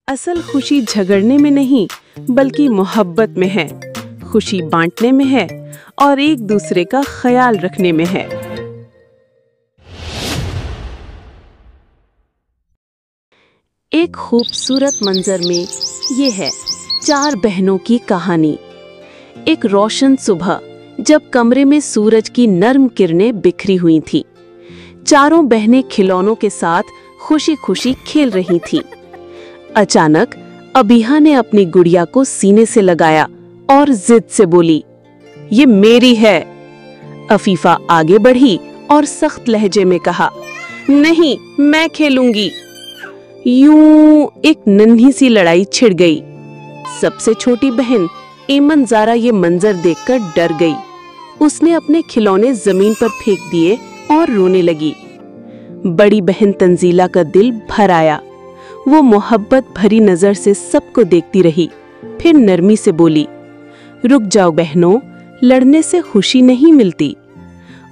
असल खुशी झगड़ने में नहीं बल्कि मोहब्बत में है। खुशी बांटने में है और एक दूसरे का ख्याल रखने में है। एक खूबसूरत मंजर में ये है 4 बहनों की कहानी। एक रोशन सुबह जब कमरे में सूरज की नर्म किरणें बिखरी हुई थीं, चारों बहनें खिलौनों के साथ खुशी खुशी खेल रही थीं। अचानक अबीहा ने अपनी गुड़िया को सीने से लगाया और जिद से बोली, ये मेरी है। अफीफा आगे बढ़ी और सख्त लहजे में कहा, नहीं, मैं खेलूंगी। यूं एक नन्ही सी लड़ाई छिड़ गई। सबसे छोटी बहन एमन ज़ारा ये मंजर देखकर डर गई। उसने अपने खिलौने जमीन पर फेंक दिए और रोने लगी। बड़ी बहन तंजीला का दिल भर आया। वो मोहब्बत भरी नजर से सबको देखती रही, फिर नरमी से बोली, रुक जाओ बहनों, लड़ने से खुशी नहीं मिलती।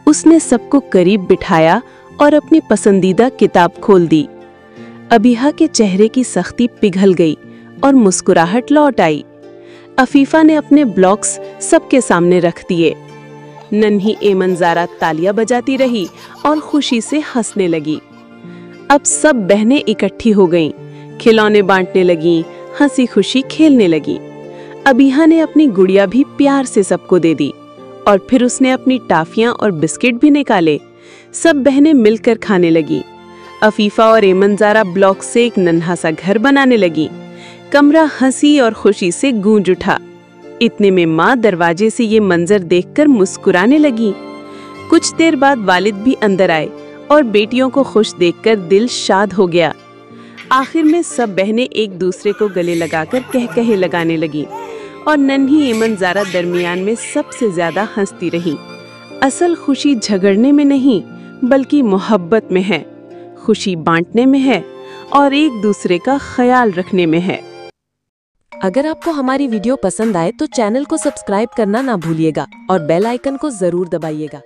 उसने सबको करीब बिठाया और अपनी पसंदीदा किताब खोल दी। अबीहा के चेहरे की सख्ती पिघल गई और मुस्कुराहट लौट आई। अफीफा ने अपने ब्लॉक्स सबके सामने रख दिए। नन्ही एमन ज़ारा तालियां बजाती रही और खुशी से हंसने लगी। अब सब बहनें इकट्ठी हो गईं, खिलौने बांटने लगीं, हंसी खुशी खेलने लगीं। अबीहा ने अपनी गुड़िया भी प्यार से सबको दे दी और फिर उसने अपनी टाफियां और बिस्किट भी निकाले। सब बहनें मिलकर खाने लगीं। अफीफा और एमन ज़ारा ब्लॉक से एक नन्हा सा घर बनाने लगी। कमरा हंसी और खुशी से गूंज उठा। इतने में माँ दरवाजे से ये मंजर देखकर मुस्कुराने लगी। कुछ देर बाद वालिद भी अंदर आए और बेटियों को खुश देखकर दिल शाद हो गया। आखिर में सब बहनें एक दूसरे को गले लगाकर कह लगाने लगी और नन्ही एमन ज़ारा दरमियान में सबसे ज्यादा हंसती रही। असल खुशी झगड़ने में नहीं बल्कि मोहब्बत में है। खुशी बांटने में है और एक दूसरे का ख्याल रखने में है। अगर आपको हमारी वीडियो पसंद आए तो चैनल को सब्सक्राइब करना ना भूलिएगा और बेल आइकन को जरूर दबाइएगा।